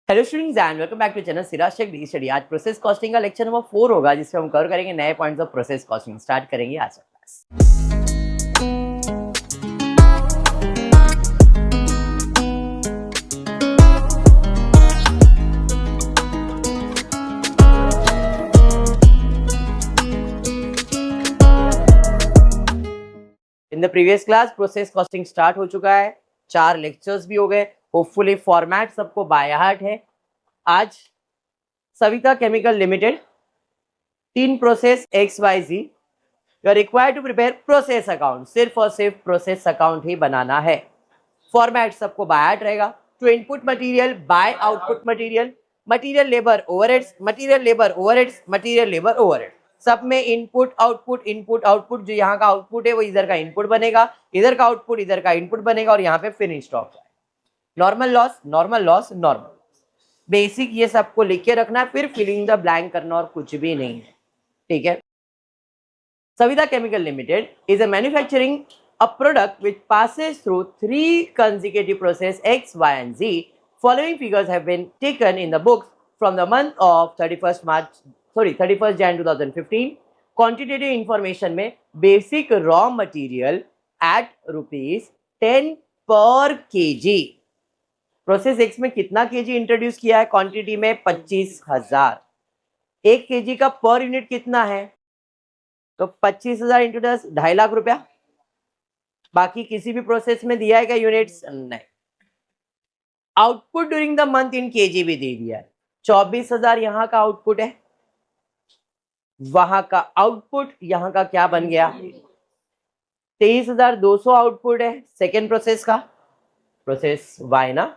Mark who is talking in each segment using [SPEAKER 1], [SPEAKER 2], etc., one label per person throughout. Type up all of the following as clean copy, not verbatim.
[SPEAKER 1] Hello students and welcome back to channel Siraj Shaikh D study. आज process costing का lecture number 4 होगा, जिसमें हम कवर करेंगे नए points of process costing. Start करेंगे आज का class. In the previous class process costing start हो चुका है, 4 लेक्चर्स भी हो गए। होपफुली फॉर्मेट सबको बाय हार्ट है। आज Savita chemical limited 3 process XYZ, you are required to prepare process account. सिर्फ और सिर्फ प्रोसेस अकाउंट ही बनाना है। फॉर्मेट सबको बाय हार्ट रहेगा। To input material by output material, material labour overheads, material labour overheads, material labour overhead, सब में input output input output. जो यहाँ का आउटपुट है वो इधर का इनपुट बनेगा, इधर का आउटपुट इधर का इनपुट बनेगा, और यहाँ पे फिनिश स्टॉक है। Normal loss, normal loss, normal basic, ये सबको लिख के रखना है। फिर फिलिंग द ब्लैंक करना और कुछ भी नहीं है, ठीक है। Savita Chemical Limited is a manufacturing a product which passes through 3 consecutive processes X, Y and Z. Following figures have been taken in the books from the month of 31st Jan 2015. Quantitative information में basic raw material at ₹10 per kg. Process X में कितना kg introduce किया है? Quantity में 25,000। 1 kg का per unit कितना है? तो 25,000 इंटू 10, 2.5 लाख रुपया। बाकी किसी भी प्रोसेस में दिया है क्या यूनिट्स? नहीं। Output during the month in KG भी दे दिया है। 24,000 यहाँ का आउटपुट है, वहां का आउटपुट यहाँ का क्या बन गया? 23,200 आउटपुट है सेकेंड प्रोसेस का, प्रोसेस वाई ना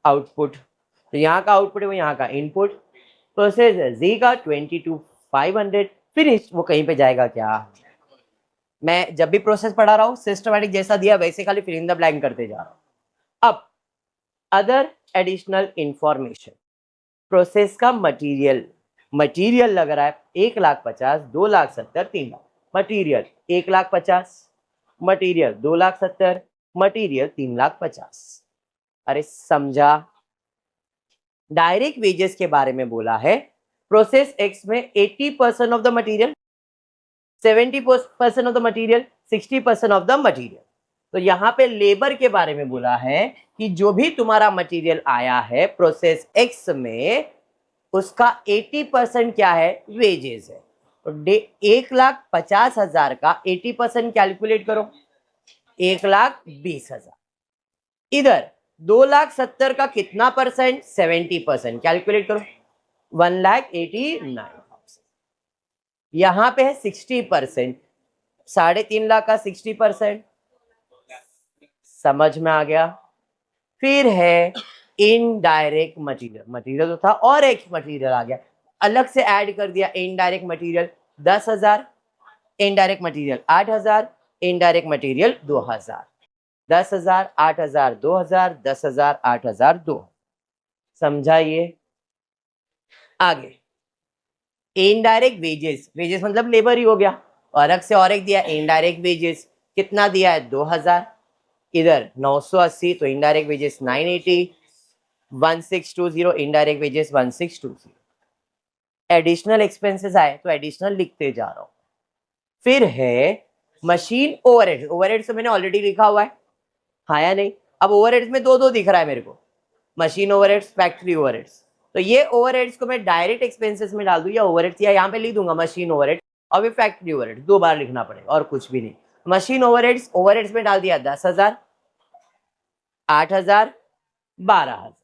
[SPEAKER 1] आउटपुट। तो यहाँ का आउटपुट है वो यहाँ का इनपुट। प्रोसेस जी का 22,500 फिनिश, वो कहीं पे जाएगा क्या? मैं जब भी प्रोसेस पढ़ा रहा हूं सिस्टमैटिक जैसा दिया वैसे खाली फिल इन द ब्लैंक करते जा रहा हूं। अब अदर एडिशनल इंफॉर्मेशन, प्रोसेस का मटेरियल लग रहा है 1,50,000, 2,70,000, 3 लाख। Material 1,50,000, material 2,70,000, material 3,50,000। अरे समझा? डायरेक्ट वेजेस के बारे में बोला है। प्रोसेस X में 80% of the material, 70% of the material, 60% of the material. तो यहाँ पे लेबर के बारे में बोला है कि जो भी तुम्हारा मटेरियल आया है प्रोसेस X में, उसका 80% क्या है? वेजेस है। तो 1,50,000 का 80% कैलकुलेट करो, 1,20,000। इधर 2,70,000 का कितना परसेंट? 70%। कैलकुलेट करो, 1,89,000। यहां पे है 60%, 3.5 लाख का 60%। समझ में आ गया? फिर है इनडायरेक्ट मटेरियल, मटेरियल तो था और एक मटेरियल आ गया, अलग से ऐड कर दिया। Indirect material 10,000, indirect material 8,000, indirect material 2,000। 10,000, 8,000, 2,000, 10,000, 8,000, 2,000। समझा? ये आगे इनडायरेक्ट वेजेस, वेजेस मतलब लेबर ही हो गया, और अलग से और एक दिया इनडायरेक्ट वेजेस। कितना दिया है? 2,000। इधर 980, तो indirect wages 980, 1620, indirect wages 1620। Additional expenses आए तो एडिशनल लिखते जा रहा हूं। फिर है मशीन ओवरहेड। ओवरहेड तो मैंने ऑलरेडी लिखा हुआ है, हाँ या नहीं? अब ओवरहेड्स में दो दिख रहा है मेरे को, मशीन ओवरहेड्स, फैक्ट्री ओवरहेड्स। तो ये ओवरहेड्स को मैं डायरेक्ट एक्सपेंसेस में डाल दूं या ओवरहेड्स, या यहाँ पे लिख दूंगा मशीन ओवरहेड और ये फैक्ट्री ओवरहेड, 2 बार लिखना पड़ेगा और कुछ भी नहीं। मशीन ओवरहेड्स, ओवरहेड्स में डाल दिया 10,000, 8,000, 12,000।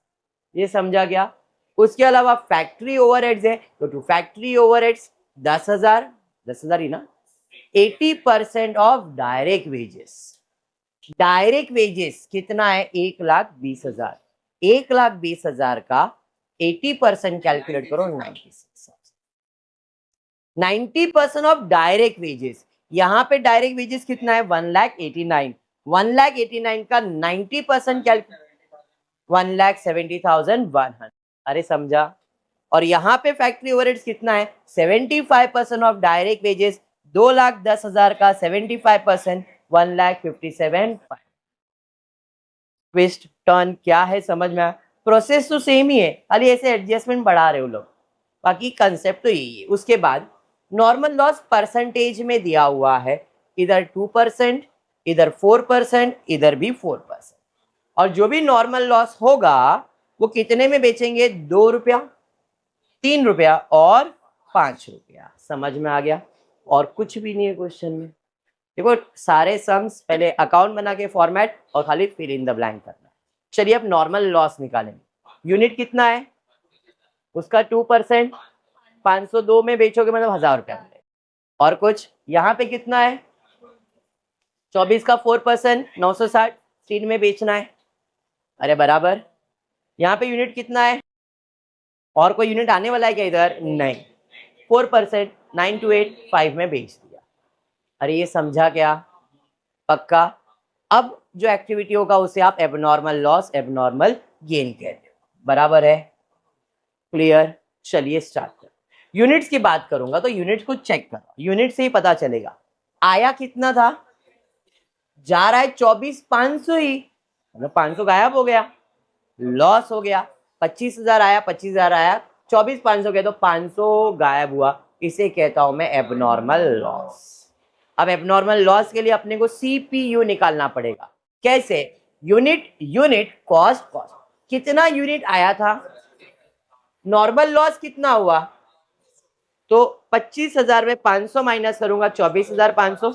[SPEAKER 1] ये समझा गया? उसके अलावा फैक्ट्री ओवरहेड्स है, तो टू फैक्ट्री ओवरहेड्स 10,000 ही ना, 80% of direct wages. Direct wages कितना है? 1,20,000। 1,20,000 का 80% कैलकुलेट करो, 96,000। 90% ऑफ डायरेक्ट वेजेस, यहाँ पे डायरेक्ट वेजेस कितना है? 1,89,000। 1,89,000 का 90% कैलकुलेट, 1,70,100। अरे समझा? और यहाँ पे फैक्ट्री ओवरहेड्स कितना है? 75% ऑफ डायरेक्ट वेजेस, 2,10,000 का 75%, 1,57,500। ट्विस्ट टर्न क्या है समझ में आया? प्रोसेस तो सेम ही है, खाली ऐसे एडजस्टमेंट बढ़ा रहे हो लोग, बाकी कंसेप्ट तो यही है। उसके बाद नॉर्मल लॉस परसेंटेज में दिया हुआ है, इधर 2%, इधर 4%, इधर भी 4%। और जो भी नॉर्मल लॉस होगा वो कितने में बेचेंगे? 2 रुपया, 3 रुपया और 5 रुपया। समझ में आ गया? और कुछ भी नहीं है क्वेश्चन में। देखो सारे सम्स पहले अकाउंट बना के फॉर्मेट और खाली फिल इन द ब्लैंक करना। चलिए अब नॉर्मल लॉस निकालेंगे। यूनिट कितना है उसका? 2%, 502 में बेचोगे मतलब 1000 रुपया मिलेगा। और कुछ यहाँ पे कितना है? 24 का 4%, 960, 3 में बेचना है। अरे बराबर। यहाँ पे यूनिट कितना है? और कोई यूनिट आने वाला है क्या इधर? नहीं। 4%, 928, 5 में बेच दिया। अरे ये समझा क्या? पक्का? अब जो एक्टिविटी होगा उसे आप एबनॉर्मल लॉस, एबनॉर्मल गेन कहते हो। बराबर है? क्लियर? चलिए स्टार्ट कर। यूनिट्स की बात करूंगा तो यूनिट्स को चेक करो, यूनिट से ही पता चलेगा। आया कितना था? जा रहा है 24,500 ही, मतलब 500 गायब हो गया, लॉस हो गया। 25,000 आया, 25,000 आया, 24,500 गया तो 500 गायब हुआ। इसे कहता हूं मैं एबनॉर्मल लॉस। अब एबनॉर्मल लॉस के लिए अपने को सीपीयू निकालना पड़ेगा। कैसे? Unit unit cost cost. कितना यूनिट आया था? नॉर्मल लॉस कितना हुआ? तो 25,000 में 500 माइनस करूंगा, 24,500।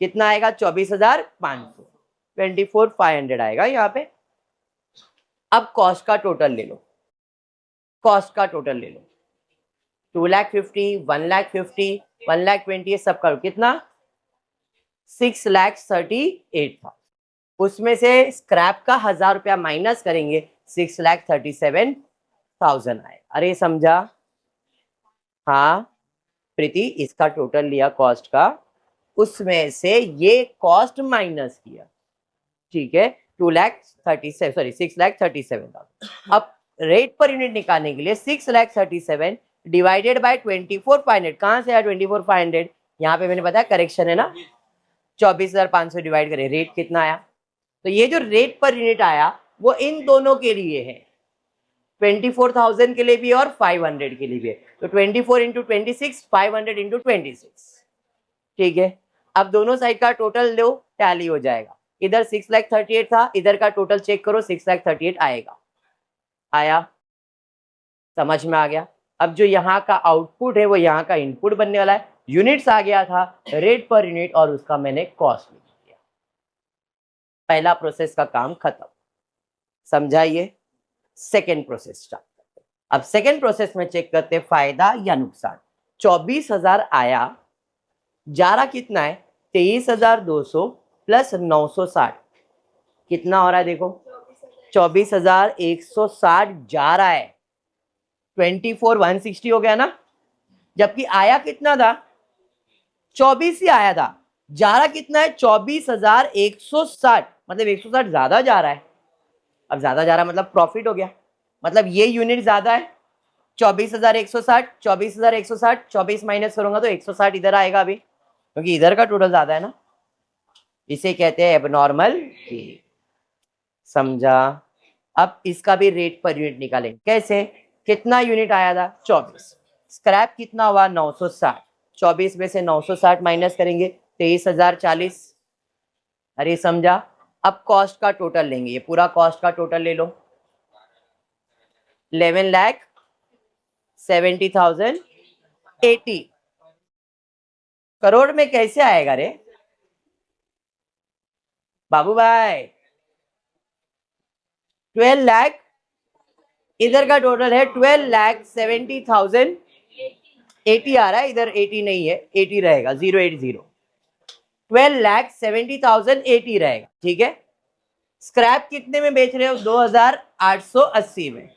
[SPEAKER 1] कितना आएगा? 24,500, 24,500 आएगा यहाँ पे। अब कॉस्ट का टोटल ले लो, कॉस्ट का टोटल ले लो। 2,50,000, 1,50,000, 1,20,000, ये सब करो। कितना? 6,38,000। उसमें से स्क्रैप का 1000 रुपया माइनस करेंगे, 6,37,000 आए। अरे समझा? हाँ प्रीति, इसका टोटल लिया कॉस्ट का, उसमें से ये कॉस्ट माइनस किया, ठीक है। 6,37,000। अब रेट पर यूनिट निकालने के लिए 6,37,000 डिवाइडेड बाय 24,500। कहां से आया 24,500? यहाँ पे मैंने बताया करेक्शन है ना, 24,500 डिवाइड करें, रेट कितना आया? तो ये जो रेट पर यूनिट आया वो इन दोनों के लिए है, 24,000 के लिए भी और 500 के लिए भी है। तो 24 इंटू 26, 500 इंटू 26, ठीक है। अब दोनों साइड का टोटल लो, टैली हो जाएगा। इधर 6,38,000 था, इधर का टोटल चेक करो, 6,38,000 आएगा। आया? समझ में आ गया? अब जो यहाँ का आउटपुट है वो यहाँ का इनपुट बनने वाला है। यूनिट्स आ गया था, रेट पर यूनिट, और उसका मैंने कॉस्ट लिख दिया। पहला प्रोसेस का काम खत्म। समझाइए? सेकेंड प्रोसेस स्टार्ट करते हैं। अब सेकेंड प्रोसेस में चेक करते हैं फायदा या नुकसान। 24,000 आया, जा रहा कितना है? 23,200 प्लस 960, कितना हो रहा है? देखो 24,160 जा रहा है, 24,160 हो गया ना। जबकि आया कितना था? 24 ही आया था, जा रहा कितना है? 24,160, मतलब 160 ज्यादा जा रहा है। अब ज्यादा जा रहा है मतलब प्रॉफिट हो गया, मतलब ये यूनिट ज्यादा है। 24,160, 24,160, 24 माइनस करूंगा तो 160 इधर आएगा अभी, क्योंकि इधर का टोटल ज्यादा है ना। इसे कहते हैं एबनॉर्मल गेन। समझा? अब इसका भी रेट पर यूनिट निकालेंगे। कैसे? कितना यूनिट आया था? 24। स्क्रैप कितना हुआ? 960। 24 में से 960 माइनस करेंगे, 23,040। अरे समझा? अब कॉस्ट का टोटल लेंगे, ये पूरा कॉस्ट का टोटल ले लो, 11,70,080। करोड़ में कैसे आएगा रे बाबू भाई? 12 लाख, इधर का टोटल है 12,70,080 आ रहा है, इधर 80 नहीं है, 80 रहेगा, 080, 12,70,080 रहेगा, ठीक है। स्क्रैप कितने में बेच रहे हो? 2,880 में।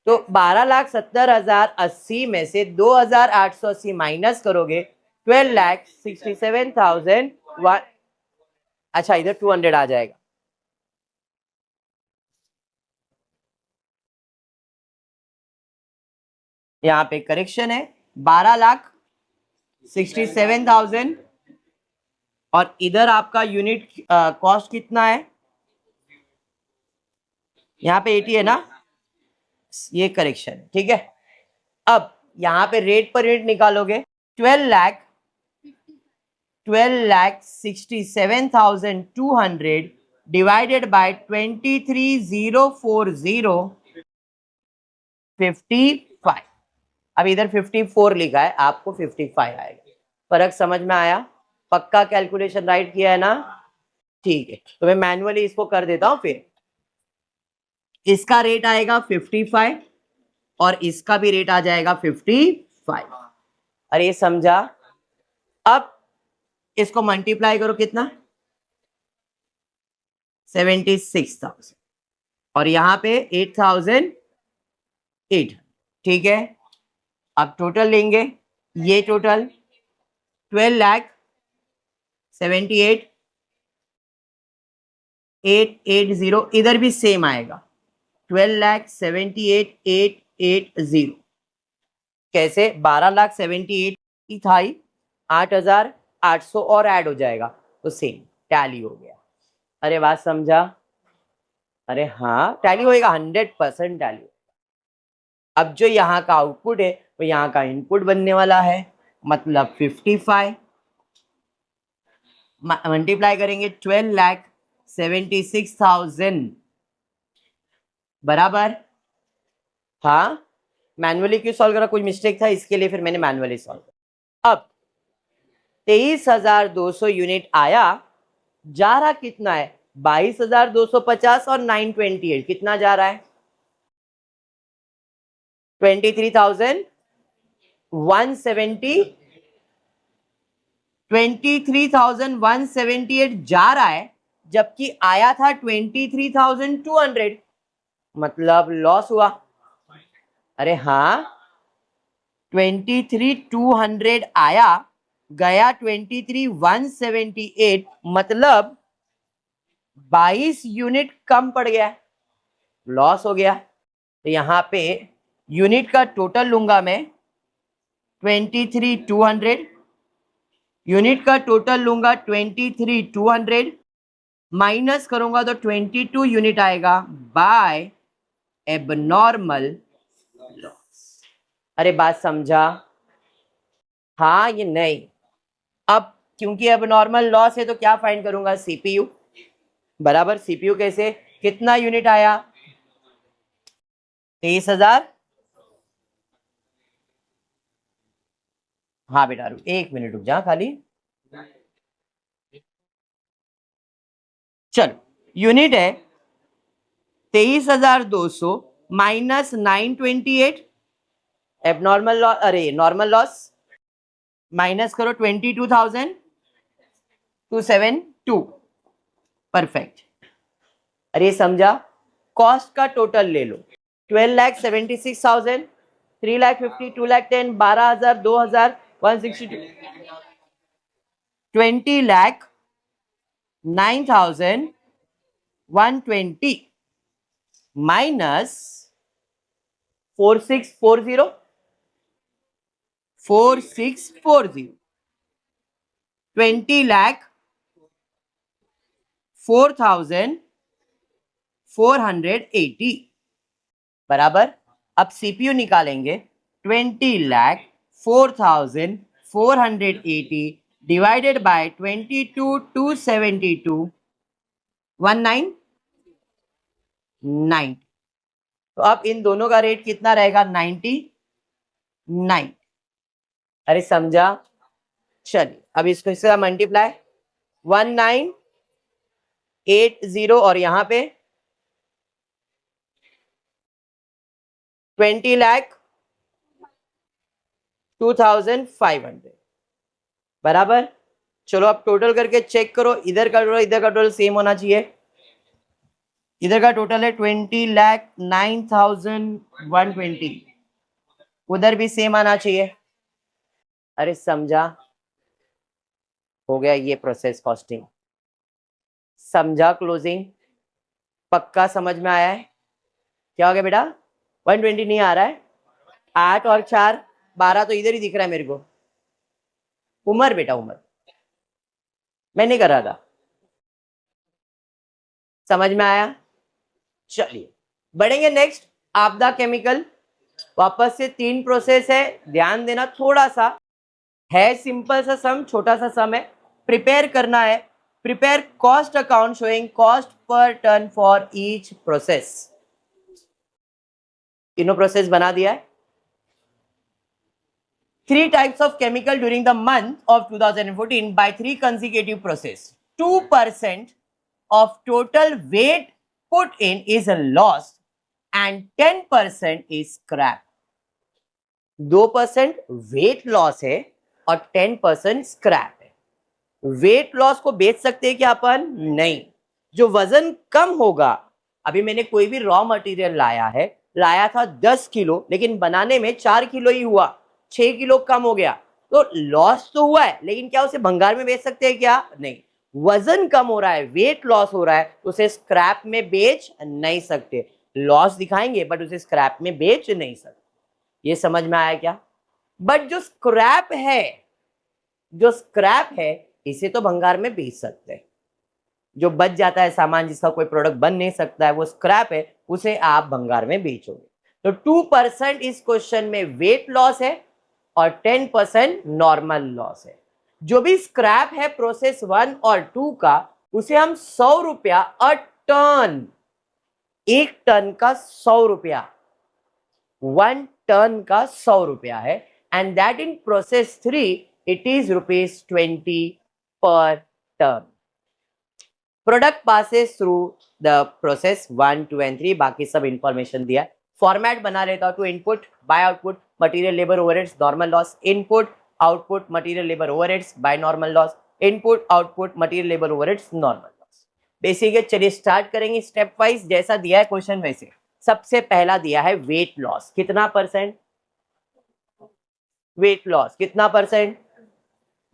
[SPEAKER 1] तो 12,70,080 में से 2,880 माइनस करोगे, 12,67,000। अच्छा इधर 200 आ जाएगा, यहाँ पे करेक्शन है, 12,67,000। और इधर आपका यूनिट कॉस्ट कितना है? यहाँ पे 80 है ना, ये करेक्शन, ठीक है। अब यहाँ पे रेट पर यूनिट निकालोगे, 12,67,200 डिवाइडेड बाय 23,040,55। अब इधर 54 लिखा है, आपको 55 आएगा। फर्क समझ में आया? पक्का कैलकुलेशन राइट किया है ना? ठीक है, तो मैं मैन्युअली इसको कर देता हूं। फिर इसका रेट आएगा 55 और इसका भी रेट आ जाएगा 55। अरे समझा? अब इसको मल्टीप्लाई करो, कितना? 76,000 और यहां पे 8,800, ठीक है। अब टोटल लेंगे, ये टोटल 12,78,880, इधर भी सेम आएगा 12,78,880। कैसे? 12,78,000 की था, 8,800 और ऐड हो जाएगा तो सेम टैली हो गया। अरे बात समझा? अरे हाँ, टैली होएगा, 100% टैली। अब जो यहाँ का आउटपुट है वो यहाँ का इनपुट बनने वाला है, मतलब 55 मल्टीप्लाई करेंगे 12,76,000 बराबर। हाँ, मैन्युअली क्यों सॉल्व करा? कुछ मिस्टेक था इसके लिए फिर मैंने मैन्युअली सॉल्व करा। अब 23,200 यूनिट आया, जा रहा कितना है? 22,250 और 928 कितना जा रहा है? 23,178 जा रहा है, जबकि आया था 23,200, मतलब लॉस हुआ। अरे हाँ, 23,200 आया, गया 23,178, मतलब 22 यूनिट कम पड़ गया, लॉस हो गया। तो यहां पे यूनिट का टोटल लूंगा मैं 23,200, यूनिट का टोटल लूंगा 23,200, माइनस करूंगा तो 22 यूनिट आएगा बाय एबनॉर्मल लॉस। अरे बात समझा? हाँ ये नहीं। अब क्योंकि एबनॉर्मल लॉस है तो क्या फाइंड करूंगा? सीपीयू बराबर। सीपीयू कैसे? कितना यूनिट आया? 23,000। हाँ बेटा रुक, 1 मिनट रुक जा खाली। चलो, यूनिट है 23,200 माइनस 928 एबनॉर्मल लॉस, अरे नॉर्मल लॉस, माइनस करो 22,272, परफेक्ट। अरे समझा? कॉस्ट का टोटल ले लो, 12,76,000, 3,50,000, 2,10,000, 12,000, 2,000, 162, 20,09,120 माइनस 4640, 4640, 20,04,480 बराबर। अब सीपीयू निकालेंगे, 20,04,480 डिवाइडेड बाय 22,272, 199। तो अब इन दोनों का रेट कितना रहेगा? 99। अरे समझा? चलिए अब इसको इसका मल्टीप्लाई, 1980 और यहां पे 20,02,500 बराबर। चलो अब टोटल करके चेक करो, इधर का टोटल इधर का टोटल सेम होना चाहिए। इधर का टोटल है 20,09,120, उधर भी सेम आना चाहिए। अरे समझा? हो गया ये प्रोसेस कॉस्टिंग। समझा? क्लोजिंग पक्का समझ में आया है? क्या हो गया बेटा? 120 नहीं आ रहा है, 8 और 4 12 तो इधर ही दिख रहा है मेरे को। उमर बेटा उमर, मैं नहीं कर रहा था। समझ में आया? चलिए बढ़ेंगे नेक्स्ट आपदा केमिकल। वापस से 3 प्रोसेस है, ध्यान देना थोड़ा सा है, सिंपल सा सम, छोटा सा सम है, प्रिपेयर करना है। Prepare cost account showing cost per ton for each process. तीनों प्रोसेस बना दिया है। 3 types of chemical during the month of 2014 by 3 consecutive process. 2% of total weight put in is a loss and 10% is scrap. 2% weight loss है और 10% scrap है। Weight loss को बेच सकते हैं क्या अपन? नहीं। जो वजन कम होगा, अभी मैंने कोई भी रॉ मटेरियल लाया था 10 किलो, लेकिन बनाने में 4 किलो ही हुआ, 6 किलो कम हो गया, तो लॉस तो हुआ है, लेकिन क्या उसे भंगार में बेच सकते हैं क्या? नहीं। वजन कम हो रहा है, वेट लॉस हो रहा है, तो उसे स्क्रैप में बेच नहीं सकते। लॉस दिखाएंगे बट उसे स्क्रैप में बेच नहीं सकते। ये समझ में आया क्या? बट जो स्क्रैप है इसे तो भंगार में बेच सकते हैं। जो बच जाता है सामान, जिसका कोई प्रोडक्ट बन नहीं सकता है, वो स्क्रैप है, उसे आप भंगार में बेचोगे। तो 2% इस क्वेश्चन में वेट लॉस है और 10% नॉर्मल लॉस है। जो भी स्क्रैप है प्रोसेस 1 और 2 का, उसे हम 100 रुपया अ टन, 1 टन का 100 रुपया, 1 टन का 100 रुपया है। And that in process 3 it is ₹20 per ton. Product passes through the process 1, 2 and 3, बाकी सब इंफॉर्मेशन दिया है। फॉर्मेट बना लेता हूं to input by output material labour overheads normal loss, input output material labour overheads by normal loss, input output material labour overheads normal loss. Basic है, चलिए start करेंगे स्टेप वाइज, जैसा दिया है क्वेश्चन वैसे। सबसे पहला दिया है वेट लॉस, कितना परसेंट? वेट लॉस कितना परसेंट?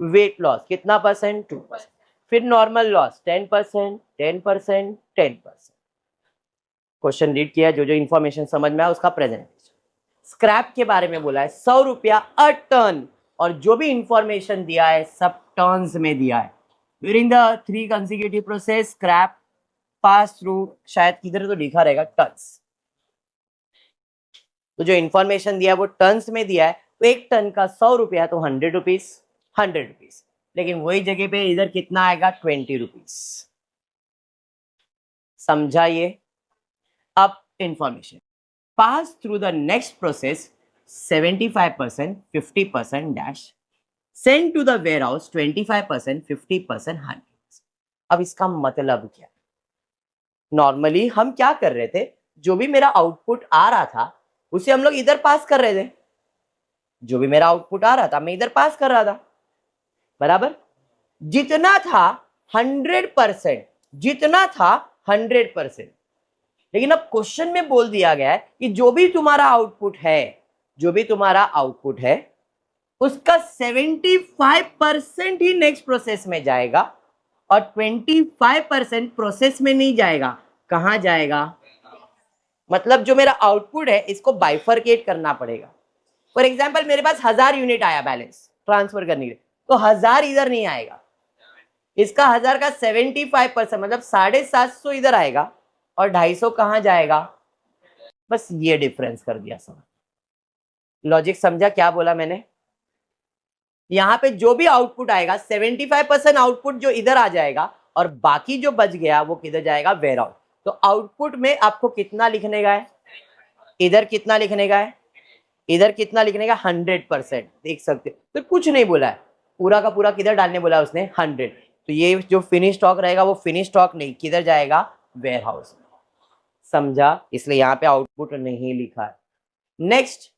[SPEAKER 1] वेट लॉस कितना परसेंट? 2%। फिर नॉर्मल लॉस 10%, 10%, 10%। क्वेश्चन रीड किया, जो जो इंफॉर्मेशन समझ में आया उसका प्रेजेंटेशन। स्क्रैप के बारे में बोला है 100 रुपया अ टन, और जो भी इंफॉर्मेशन दिया है सब टर्न्स में दिया है। During the 3 consecutive process scrap pass through, शायद किधर तो लिखा रहेगा टन्स, तो जो इंफॉर्मेशन दिया वो टन्स में दिया है। तो 1 टन का 100 रुपया तो 100 रुपीज, 100 रुपीज, लेकिन वही जगह पे इधर कितना आएगा? 20 रुपीज। समझा ये? अब information pass through the next process 75%, 50% dash, send to the warehouse 25%, 50%, 100%। अब इसका मतलब क्या? नॉर्मली हम क्या कर रहे थे, जो भी मेरा आउटपुट आ रहा था उसे हम लोग इधर पास कर रहे थे, जो भी मेरा आउटपुट आ रहा था मैं इधर पास कर रहा था, बराबर। जितना था 100%, जितना था 100%। लेकिन अब क्वेश्चन में बोल दिया गया है कि जो भी तुम्हारा आउटपुट है, जो भी तुम्हारा आउटपुट है, उसका 75% ही नेक्स्ट प्रोसेस में जाएगा और 25% प्रोसेस में नहीं जाएगा। कहां जाएगा? मतलब जो मेरा आउटपुट है इसको बाइफरकेट करना पड़ेगा। फॉर एग्जाम्पल मेरे पास 1000 यूनिट आया बैलेंस ट्रांसफर करने के लिए, तो 1000 इधर नहीं आएगा, इसका 1000 का 75% मतलब 750 इधर आएगा और 250 कहां जाएगा? बस ये डिफरेंस कर दिया। समझ, लॉजिक समझा क्या बोला मैंने? यहां पे जो भी आउटपुट आएगा 75% आउटपुट जो इधर आ जाएगा और बाकी जो बच गया वो किधर जाएगा? Ware house. तो आउटपुट में आपको कितना लिखने का है? इधर कितना लिखने का है? इधर कितना लिखने का? 100%। देख सकते हो, तो कुछ नहीं बोला है, पूरा का पूरा किधर डालने बोला उसने? 100। तो ये जो फिनिश स्टॉक रहेगा वो फिनिश स्टॉक नहीं, किधर जाएगा? Warehouse. समझा? इसलिए यहाँ पे आउटपुट नहीं लिखा है। Next,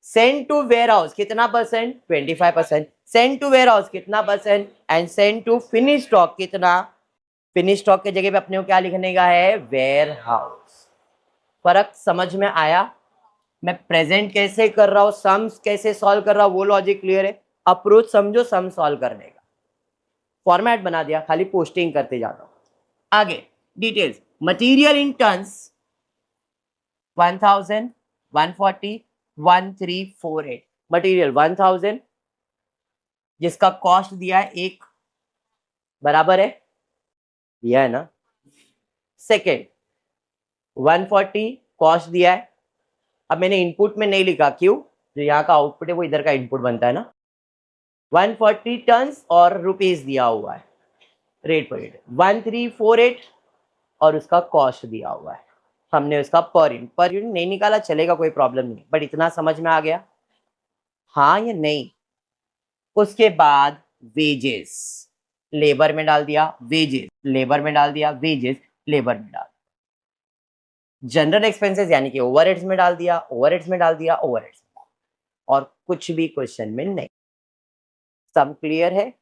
[SPEAKER 1] send to warehouse कितना percent? 25%। Send to warehouse कितना percent? And send to finish stock कितना? फिनिश स्टॉक के जगह पे अपने को क्या लिखने का है? Warehouse. फर्क समझ में आया? मैं प्रेजेंट कैसे कर रहा हूं, सम्स कैसे सॉल्व कर रहा हूं, वो लॉजिक क्लियर है? अप्रोच समझो सम सॉल्व करने का। फॉर्मेट बना दिया, खाली पोस्टिंग करते जाता हूं। आगे details, material in tons 1000, 140, 1348। Material 1000 जिसका कॉस्ट दिया है 1, बराबर है, दिया है ना। सेकेंड 140 कॉस्ट दिया है। अब मैंने इनपुट में नहीं लिखा, क्यों? जो यहाँ का आउटपुट है वो इधर का इनपुट बनता है ना। 140 टन्स और रुपीस दिया हुआ है, रेट पर यूनिट 1348 और उसका कॉस्ट दिया हुआ है। हमने उसका पर यूनिट नहीं निकाला, चलेगा, कोई प्रॉब्लम नहीं, बट इतना समझ में आ गया, हाँ या नहीं? उसके बाद वेजेस लेबर में डाल दिया, वेजेस लेबर में डाल दिया, वेजेस लेबर में डाल, जनरल एक्सपेंसेस यानी कि ओवरहेड्स में डाल दिया, ओवरहेड्स में डाल दिया, ओवरहेड्स में, और कुछ भी क्वेश्चन में नहीं। सम क्लियर है?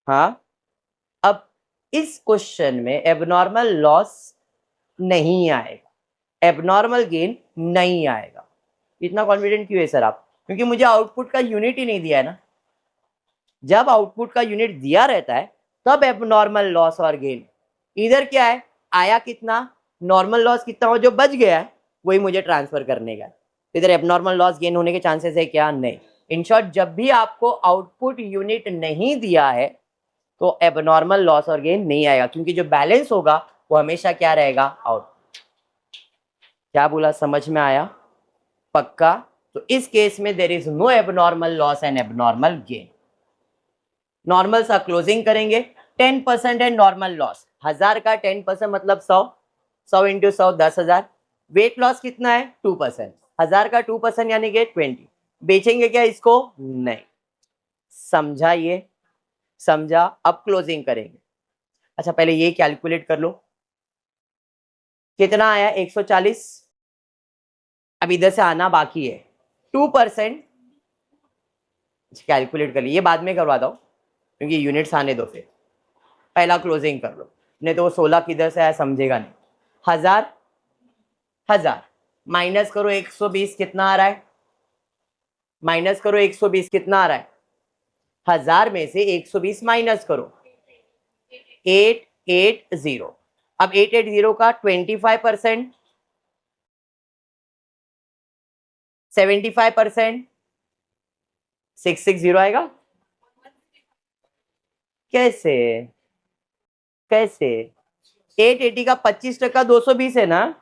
[SPEAKER 1] हाँ। अब इस क्वेश्चन में एबनॉर्मल लॉस नहीं आएगा, एबनॉर्मल गेन नहीं आएगा। इतना कॉन्फिडेंट क्यों है सर आप? क्योंकि मुझे आउटपुट का यूनिट ही नहीं दिया है ना। जब आउटपुट का यूनिट दिया रहता है तब एबनॉर्मल लॉस और गेन, इधर क्या है, आया कितना, नॉर्मल लॉस कितना हो जो बच गया है वही मुझे ट्रांसफर करने का। इधर एबनॉर्मल लॉस गेन होने के चांसेस है क्या? नहीं। इन शॉर्ट, जब भी आपको आउटपुट यूनिट नहीं दिया है तो एबनॉर्मल लॉस और गेन नहीं आएगा, क्योंकि जो बैलेंस होगा वो हमेशा क्या रहेगा, आउटपुट। क्या बोला, समझ में आया? पक्का? तो इस केस में there is no abnormal loss and abnormal gain. Normal सा क्लोजिंग करेंगे, 10% है नॉर्मल लॉस, 1000 का 10% मतलब 100, 100 इंटू 100 10,000। वेट लॉस कितना है? 2%, 1000 का 2% यानी कि 20। बेचेंगे क्या इसको? नहीं। समझा ये? समझा? अब क्लोजिंग करेंगे। अच्छा, पहले ये कैलकुलेट कर लो, कितना आया? 140। अब इधर से आना बाकी है, 2%। कैलकुलेट कर ली, ये बाद में करवाता हूं क्योंकि यूनिट्स आने दो, फिर पहला क्लोजिंग कर लो, नहीं तो वो 16 किधर से आया समझेगा नहीं। 1000, 1000 माइनस करो 120, कितना आ रहा है? माइनस करो 120, कितना आ रहा है? 1000 में से 120 माइनस करो, 880। अब 880 का 25%, 75%, 660 आएगा। कैसे? कैसे? 880 का 25% 220 है ना,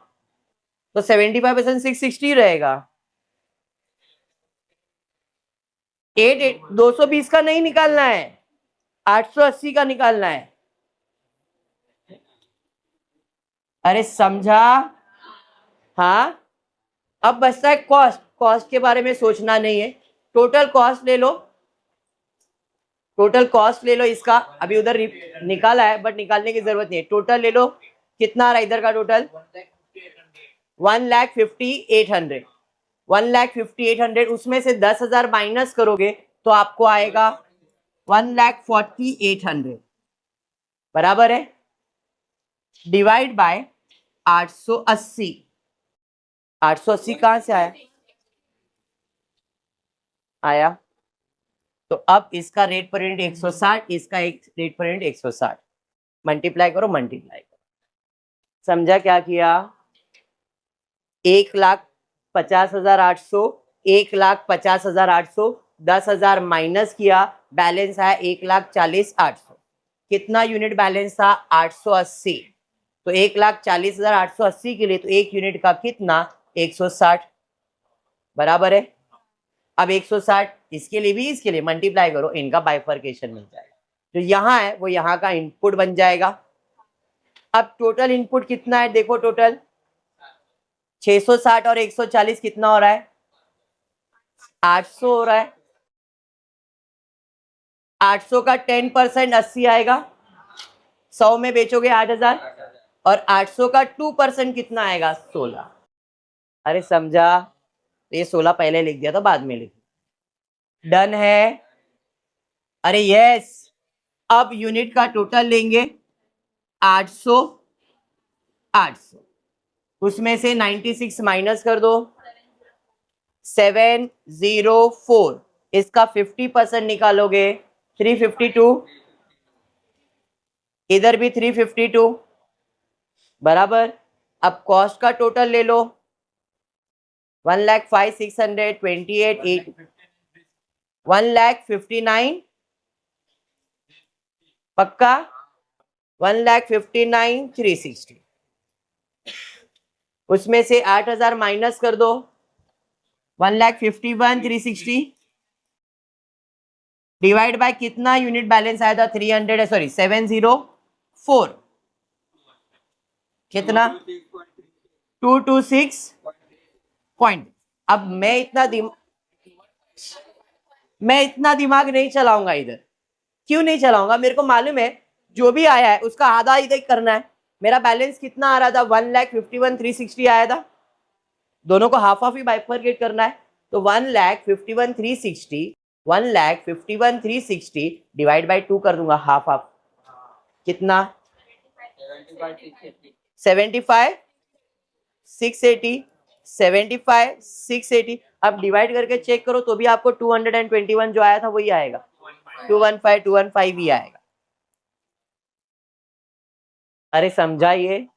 [SPEAKER 1] तो 75% 660 रहेगा। 220 का नहीं निकालना है, 880 का निकालना है। अरे समझा? हाँ। अब बचता है कॉस्ट, कॉस्ट के बारे में सोचना नहीं है, टोटल कॉस्ट ले लो, टोटल कॉस्ट ले लो इसका। अभी उधर निकाला है बट निकालने की जरूरत नहीं है, टोटल ले लो। कितना आ रहा है इधर का टोटल? 1,58,800, 1,58,800। उसमें से 10,000 माइनस करोगे तो आपको आएगा 1,40,800, बराबर है, डिवाइड बाय 880। 880 कहां से आया? आया। तो अब इसका रेट पर यूनिट 160, इसका एक रेट पर यूनिट 160, मल्टीप्लाई करो, मल्टीप्लाई करो। समझा क्या किया? 1,50,800, 1,50,800, 10,000 माइनस किया, बैलेंस आया 1,40,800। कितना यूनिट बैलेंस था? 880। तो 1,40,880 के लिए तो एक यूनिट का कितना? 160, बराबर है। अब 160 इसके लिए भी, इसके लिए मल्टीप्लाई करो, इनका बाइफर्केशन मिल जाएगा। जो यहाँ है वो यहाँ का इनपुट बन जाएगा। अब टोटल इनपुट कितना है देखो, टोटल 660 और 140 कितना हो रहा है? 800 हो रहा है। 800 का 10% 80 आएगा, 100 में बेचोगे 8,000, और 800 का 2% कितना आएगा? 16। अरे समझा? ये 16 पहले लिख दिया था, बाद में लिख, डन है? अरे यस। अब यूनिट का टोटल लेंगे 800, 800, उसमें से 96 माइनस कर दो, 704, इसका 50% निकालोगे 352, इधर भी 352, बराबर। अब कॉस्ट का टोटल ले लो, 1,05,628, 1,59,000, पक्का? 1,59,360, उसमें से 8,000 माइनस कर दो, 1,51,360 डिवाइड बाय कितना यूनिट बैलेंस आया था, 300 सॉरी 704 कितना 226 पॉइंट। अब मैं इतना दिमाग नहीं चलाऊंगा इधर। क्यों नहीं चलाऊंगा, मेरे को मालूम है जो भी आया है उसका आधा इधर करना है। मेरा बैलेंस कितना आ रहा था, 1,51,360 आया था, दोनों को हाफ हाफ ही बाइफरकेट करना है। तो 1,51,360 डिवाइड बाई 2 कर दूंगा, हाफ हाफ कितना 75 680 75 680। अब डिवाइड करके चेक करो तो भी आपको 221 जो आया था वही आएगा, 215 ही आएगा। अरे समझाइए,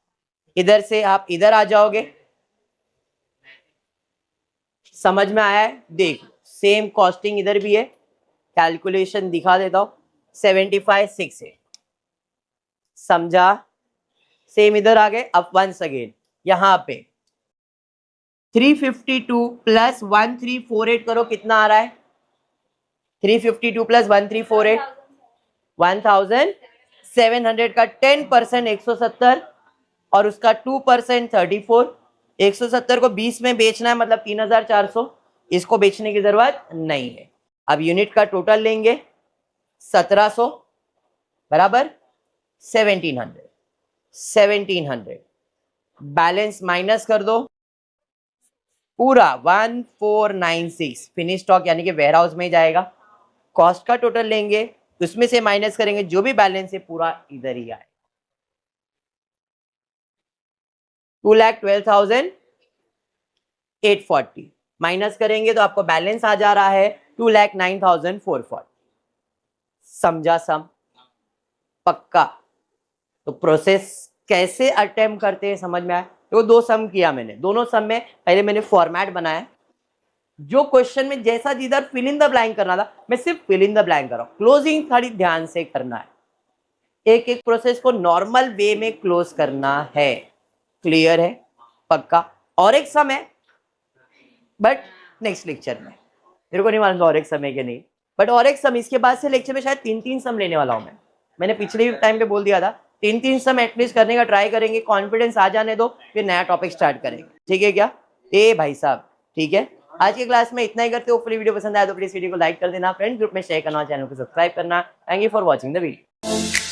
[SPEAKER 1] इधर से आप इधर आ जाओगे, समझ में आया है? देख सेम कॉस्टिंग इधर भी है, कैलकुलेशन दिखा देता हूं, 75 680 समझा, सेम इधर आ गए। अब वंस अगेन यहां पे 352 प्लस 1348 करो, कितना आ रहा है, 352 प्लस 1348 1700 का 10% 170 और उसका 2% 34। 170 को 20 में बेचना है मतलब 3,400, इसको बेचने की जरूरत नहीं है। अब यूनिट का टोटल लेंगे 1700 बराबर 1700 बैलेंस माइनस कर दो पूरा 1496 फिनिश स्टॉक यानी कि वेयर हाउस में जाएगा। कॉस्ट का टोटल लेंगे उसमें से माइनस करेंगे, जो भी बैलेंस है पूरा इधर ही आए, 2,12,840 माइनस करेंगे तो आपको बैलेंस आ जा रहा है 2,09,440। समझा सम? पक्का? तो प्रोसेस कैसे अटेम्प्ट करते हैं समझ में आया? तो दो सम किया मैंने, दोनों सम में पहले मैंने फॉर्मेट बनाया, जो क्वेश्चन में जैसा जिधर फिल इन द ब्लैंक करना था मैं सिर्फ फिल इन द ब्लैंक कर रहा हूं। क्लोजिंग थोड़ी ध्यान से करना है, एक एक प्रोसेस को नॉर्मल वे में क्लोज करना है। क्लियर है? पक्का? और एक सम है बट नेक्स्ट लेक्चर में, मेरे को नहीं मालूम और एक समय के नहीं, बट और एक सम इसके बाद से लेक्चर में शायद 3 सम लेने वाला हूं मैं। मैंने पिछले टाइम पे बोल दिया था 3 सम एटलीस्ट करने का ट्राई करेंगे, कॉन्फिडेंस आ जाने दो फिर नया टॉपिक स्टार्ट करेंगे। ठीक है क्या ए भाई साहब? ठीक है, आज की क्लास में इतना ही करते हो। फुल वीडियो पसंद आया तो प्लीज वीडियो को लाइक कर देना, फ्रेंड्स ग्रुप में शेयर करना, चैनल को सब्सक्राइब करना। Thank you for watching the video.